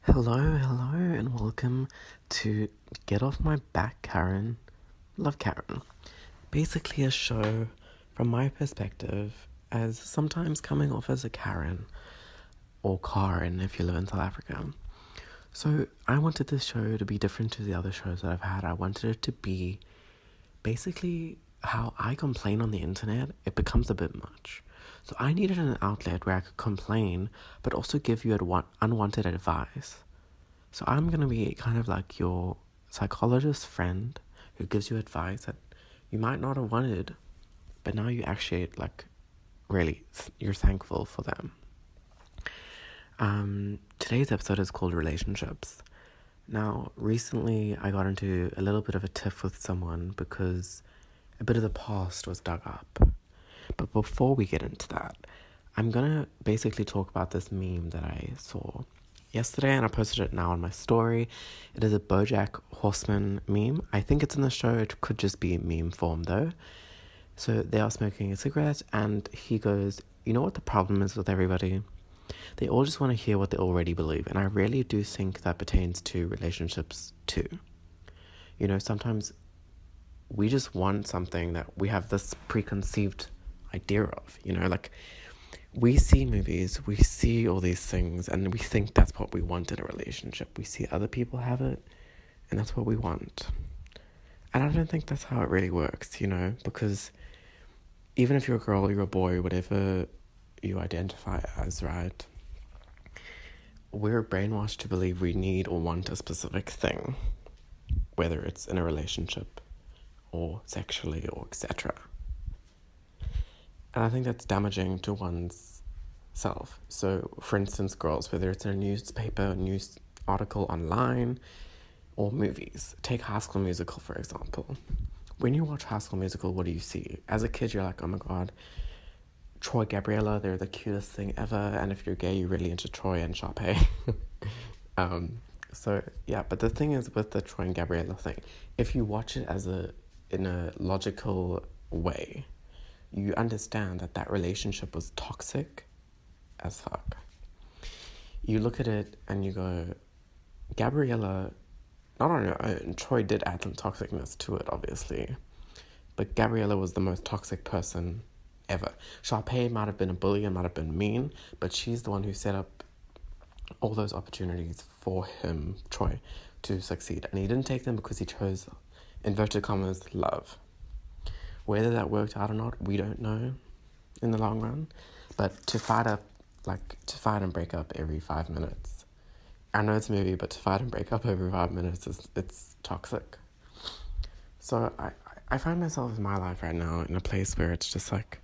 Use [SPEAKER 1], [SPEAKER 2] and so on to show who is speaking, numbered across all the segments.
[SPEAKER 1] Hello, and welcome to Get Off My Back, Karen. Love Karen. Basically, a show from my perspective as sometimes coming off as a Karen or Karen if you live in South Africa. So, I wanted this show to be different to the other shows that I've had. I wanted it to be basically how I complain on the internet, it becomes a bit much. So I needed an outlet where I could complain, but also give you unwanted advice. So I'm going to be kind of like your psychologist friend who gives you advice that you might not have wanted, but now you actually, really, you're thankful for them. Today's episode is called Relationships. Now, recently I got into a little bit of a tiff with someone because a bit of the past was dug up. But before we get into that, I'm going to basically talk about this meme that I saw yesterday, and I posted it now on my story. It is a BoJack Horseman meme. I think it's in the show. It could just be meme form, though. So they are smoking a cigarette, and he goes, you know what the problem is with everybody? They all just want to hear what they already believe, and I really do think that pertains to relationships, too. You know, sometimes we just want something that we have this preconceived idea of, we see movies, we see all these things, and we think that's what we want in a relationship. We see other people have it, and that's what we want. And I don't think that's how it really works, because even if you're a girl or you're a boy, whatever you identify as, right, we're brainwashed to believe we need or want a specific thing, whether it's in a relationship or sexually or etc. And I think that's damaging to one's self. So, for instance, girls, whether it's in a newspaper, a news article online, or movies. Take High School Musical, for example. When you watch High School Musical, what do you see? As a kid, you're like, oh my god, Troy, Gabriella, they're the cutest thing ever. And if you're gay, you're really into Troy and Sharpay. But the thing is with the Troy and Gabriella thing, if you watch it in a logical way, you understand that relationship was toxic as fuck. You look at it and you go, Gabriella, not on her own, Troy did add some toxicness to it, obviously, but Gabriella was the most toxic person ever. Sharpay might have been a bully and might have been mean, but she's the one who set up all those opportunities for him, Troy, to succeed. And he didn't take them because he chose, inverted commas, love. Whether that worked out or not, we don't know in the long run. But to fight and break up every 5 minutes. I know it's a movie, but to fight and break up every 5 minutes, it's toxic. So I find myself in my life right now in a place where it's just like,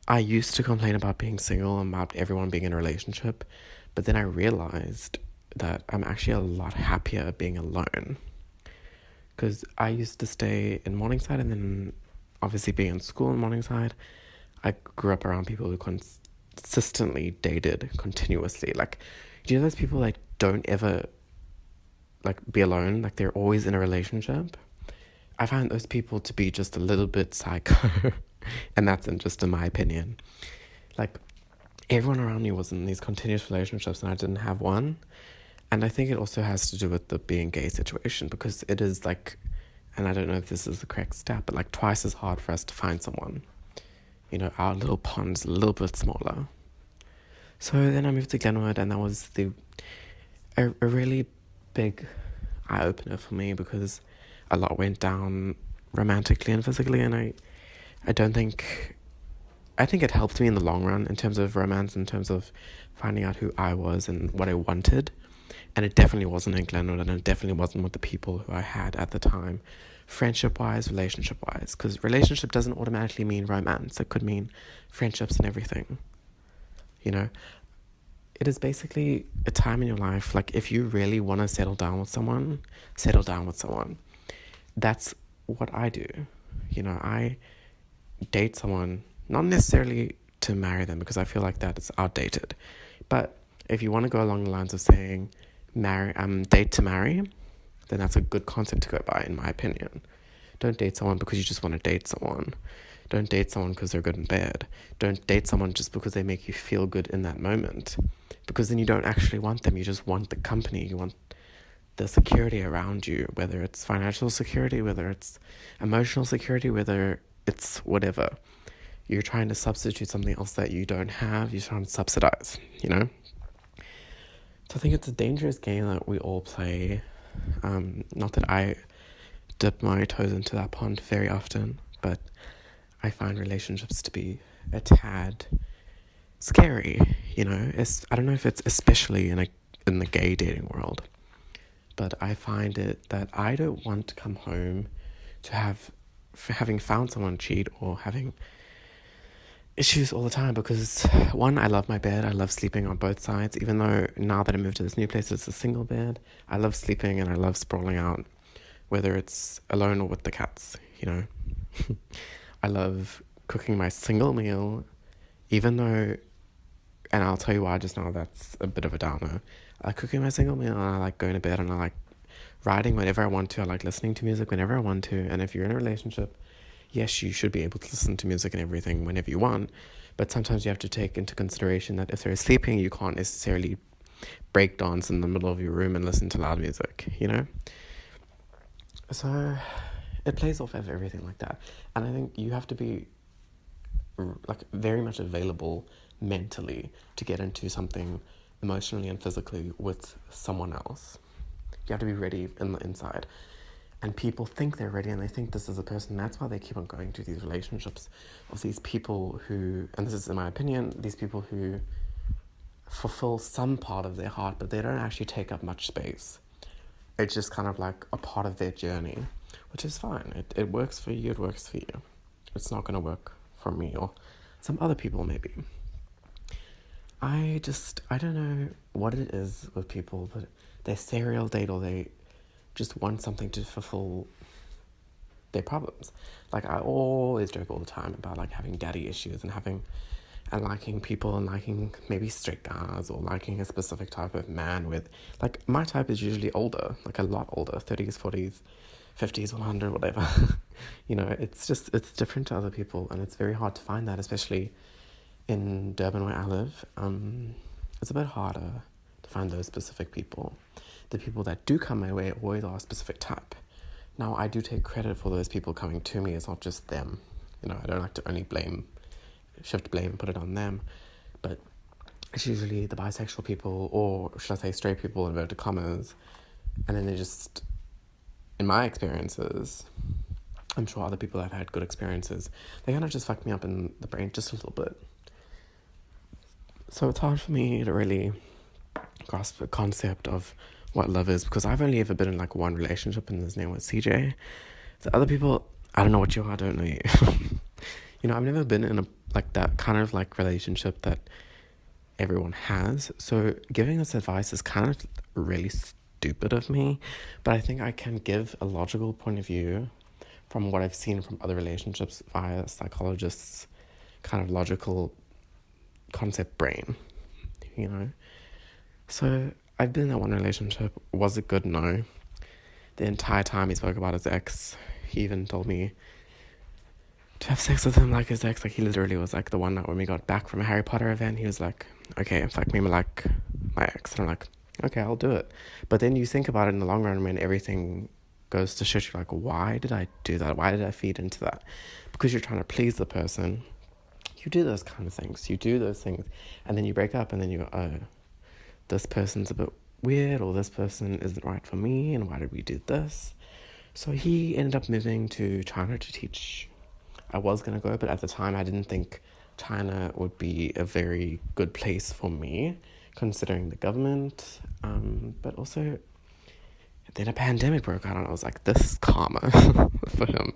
[SPEAKER 1] I used to complain about being single and about everyone being in a relationship, but then I realized that I'm actually a lot happier being alone. Because I used to stay in Morningside, and then obviously being in school in Morningside, I grew up around people who consistently dated continuously. Do you know those people don't ever be alone? They're always in a relationship. I find those people to be just a little bit psycho, and that's just in my opinion. Everyone around me was in these continuous relationships, and I didn't have one. And I think it also has to do with the being gay situation, because it is and I don't know if this is the correct stat, but twice as hard for us to find someone. Our little pond's a little bit smaller. So then I moved to Glenwood, and that was a really big eye-opener for me, because a lot went down romantically and physically, and I think it helped me in the long run in terms of romance, in terms of finding out who I was and what I wanted. And it definitely wasn't in Glenwood, and it definitely wasn't with the people who I had at the time, friendship-wise, relationship-wise. Because relationship doesn't automatically mean romance. It could mean friendships and everything. It is basically a time in your life, if you really want to settle down with someone, settle down with someone. That's what I do. I date someone, not necessarily to marry them, because I feel like that is outdated. But if you want to go along the lines of saying date to marry, then that's a good concept to go by, in my opinion. Don't date someone because you just want to date someone. Don't date someone because they're good in bed. Don't date someone just because they make you feel good in that moment. Because then you don't actually want them. You just want the company. You want the security around you, whether it's financial security, whether it's emotional security, whether it's whatever. You're trying to substitute something else that you don't have. You're trying to subsidize, you know? So I think it's a dangerous game that we all play. Not that I dip my toes into that pond very often, but I find relationships to be a tad scary, you know? I don't know if it's especially in the gay dating world, but I find it that I don't want to come home to having found someone cheat or having issues all the time, because one, I love my bed. I love sleeping on both sides, even though now that I moved to this new place, it's a single bed. I love sleeping and I love sprawling out, whether it's alone or with the cats, you know. I love cooking my single meal, even though, and I'll tell you why just now, that's a bit of a downer. I like cooking my single meal, and I like going to bed, and I like writing whenever I want to. I like listening to music whenever I want to. And if you're in a relationship, yes, you should be able to listen to music and everything whenever you want, but sometimes you have to take into consideration that if they're sleeping, you can't necessarily break dance in the middle of your room and listen to loud music, you know? So it plays off of everything like that. And I think you have to be like very much available mentally to get into something emotionally and physically with someone else. You have to be ready in the inside. And people think they're ready, and they think this is a person. That's why they keep on going to these relationships of these people who, and this is in my opinion, these people who fulfill some part of their heart, but they don't actually take up much space. It's just kind of like a part of their journey, which is fine. It works for you, it works for you. It's not going to work for me or some other people maybe. I don't know what it is with people, but they serial date or they just want something to fulfill their problems. Like, I always joke all the time about like having daddy issues and liking people and liking maybe straight guys or liking a specific type of man with, like, my type is usually older, like a lot older, 30s, 40s, 50s, 100, whatever. You know, it's different to other people, and it's very hard to find that, especially in Durban where I live. It's a bit harder to find those specific people. The people that do come my way always are a specific type. Now, I do take credit for those people coming to me. It's not just them. You know, I don't like to only shift blame, put it on them. But it's usually the bisexual people, or should I say straight people, inverted commas. And then they just, in my experiences, I'm sure other people have had good experiences, they kind of just fuck me up in the brain just a little bit. So it's hard for me to really grasp the concept of what love is, because I've only ever been in like one relationship, and his name was CJ. The other people, I don't know what you are, I don't know you. You know, I've never been in that kind of like relationship that everyone has. So giving this advice is kind of really stupid of me, but I think I can give a logical point of view from what I've seen from other relationships via psychologists' kind of logical concept brain, you know? So I've been in that one relationship. Was it good? No. The entire time he spoke about his ex, he even told me to have sex with him like his ex. Like, he literally was like, the one night when we got back from a Harry Potter event, he was like, okay, fuck me like my ex. And I'm like, okay, I'll do it. But then you think about it in the long run, when everything goes to shit, you're like, why did I do that? Why did I feed into that? Because you're trying to please the person. You do those kind of things. You do those things. And then you break up, and then you go, oh, this person's a bit weird, or this person isn't right for me, and why did we do this? So he ended up moving to China to teach. I was going to go, but at the time I didn't think China would be a very good place for me, considering the government, but also then a pandemic broke out, and I was like, this is karma for him.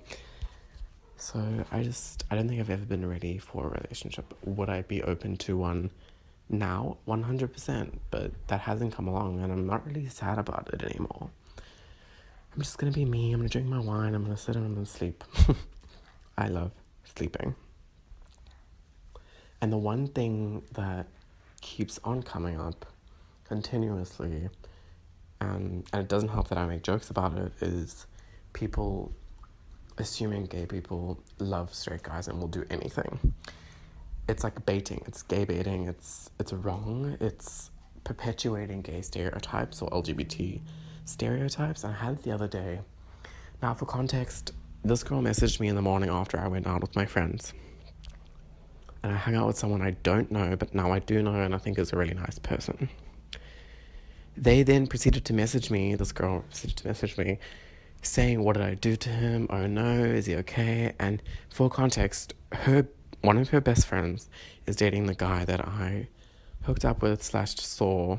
[SPEAKER 1] So I don't think I've ever been ready for a relationship. Would I be open to one now? 100%, but that hasn't come along, and I'm not really sad about it anymore. I'm just going to be me. I'm going to drink my wine. I'm going to sit and I'm going to sleep. I love sleeping. And the one thing that keeps on coming up continuously, and it doesn't help that I make jokes about it, is people assuming gay people love straight guys and will do anything. It's like baiting. It's gay baiting. It's wrong. It's perpetuating gay stereotypes or LGBT stereotypes. And I had it the other day. Now, for context, this girl messaged me in the morning after I went out with my friends. And I hung out with someone I don't know, but now I do know and I think is a really nice person. They then proceeded to message me, this girl proceeded to message me, saying, what did I do to him? Oh no, is he okay? And for context, one of her best friends is dating the guy that I hooked up with / saw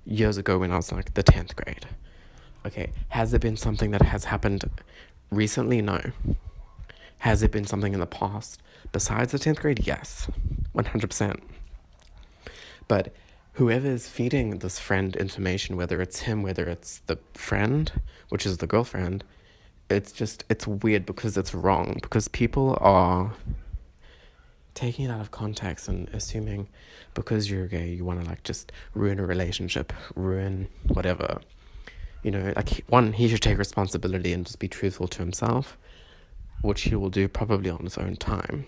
[SPEAKER 1] years ago when I was like the 10th grade. Okay, has it been something that has happened recently? No. Has it been something in the past besides the 10th grade? Yes, 100%. But whoever is feeding this friend information, whether it's him, whether it's the friend, which is the girlfriend, it's weird because it's wrong. Because people are taking it out of context and assuming because you're gay, you want to like just ruin a relationship, ruin whatever. You know, like he should take responsibility and just be truthful to himself, which he will do probably on his own time.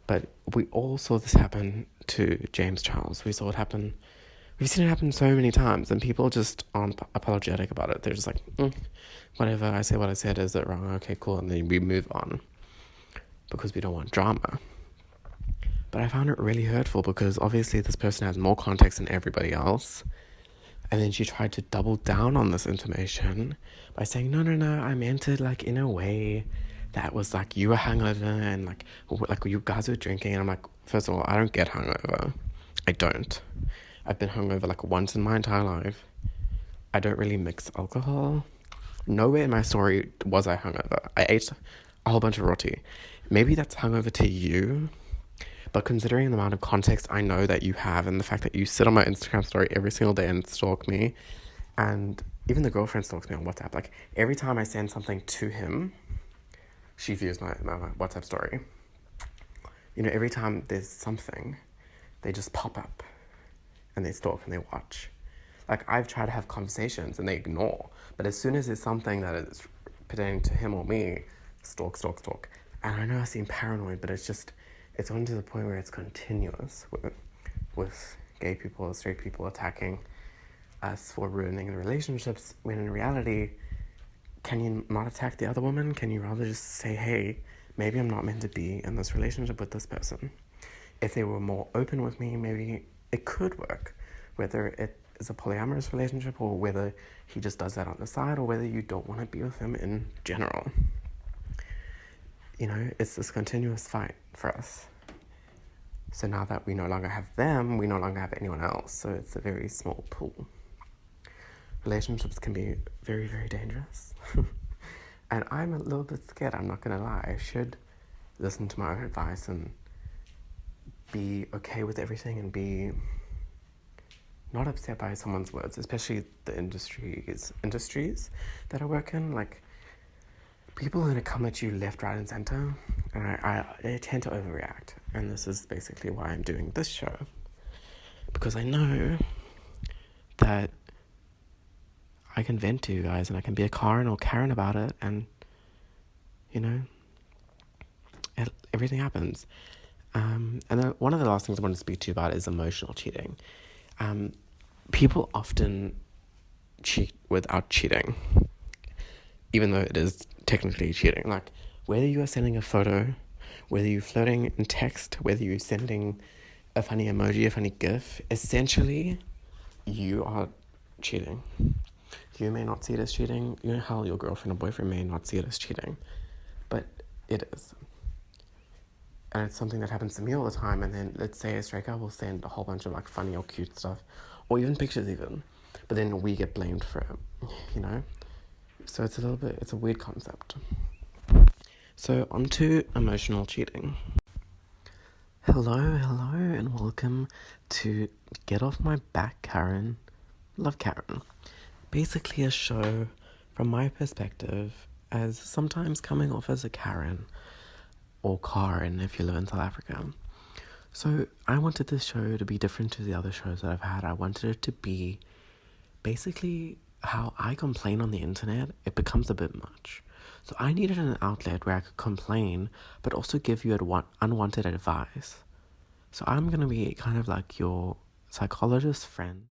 [SPEAKER 1] But we all saw this happen to James Charles. We've seen it happen so many times, and people just aren't apologetic about it. They're just like, whatever, I say what I said, is it wrong? Okay, cool, and then we move on because we don't want drama. But I found it really hurtful because obviously this person has more context than everybody else. And then she tried to double down on this information by saying, no, I meant it like in a way that was like you were hungover and like you guys were drinking. And I'm like, first of all, I don't get hungover. I don't. I've been hungover like once in my entire life. I don't really mix alcohol. Nowhere in my story was I hungover. I ate a whole bunch of roti. Maybe that's hungover to you. But considering the amount of context I know that you have and the fact that you sit on my Instagram story every single day and stalk me, and even the girlfriend stalks me on WhatsApp, like every time I send something to him, she views my WhatsApp story. You know, every time there's something, they just pop up and they stalk and they watch. Like I've tried to have conversations and they ignore. But as soon as there's something that is pertaining to him or me, stalk. And I know I seem paranoid, but it's only to the point where it's continuous with gay people or straight people attacking us for ruining the relationships, when in reality, can you not attack the other woman? Can you rather just say, hey, maybe I'm not meant to be in this relationship with this person? If they were more open with me, maybe it could work, whether it is a polyamorous relationship or whether he just does that on the side or whether you don't want to be with him in general. You know, it's this continuous fight for us. So now that we no longer have them, we no longer have anyone else. So it's a very small pool. Relationships can be very, very dangerous. And I'm a little bit scared, I'm not going to lie. I should listen to my own advice and be okay with everything and be not upset by someone's words, especially the industries that I work in. Like, people are going to come at you left, right, and center, and I tend to overreact. And this is basically why I'm doing this show. Because I know that I can vent to you guys, and I can be a Karen or Karen about it, and, you know, everything happens. And then one of the last things I want to speak to you about is emotional cheating. People often cheat without cheating, even though it is technically cheating. Like, whether you are sending a photo, whether you're flirting in text, whether you're sending a funny emoji, a funny GIF, essentially, you are cheating. You may not see it as cheating. You know, hell, your girlfriend or boyfriend may not see it as cheating, but it is. And it's something that happens to me all the time. And then let's say a straight guy will send a whole bunch of like funny or cute stuff, or even pictures even, but then we get blamed for it, you know? So it's a weird concept. So onto emotional cheating. Hello, and welcome to Get Off My Back, Karen. Love Karen. Basically a show from my perspective as sometimes coming off as a Karen, or Karen if you live in South Africa. So I wanted this show to be different to the other shows that I've had. I wanted it to be basically how I complain on the internet. It becomes a bit much. So I needed an outlet where I could complain, but also give you unwanted advice. So I'm gonna be kind of like your psychologist friend.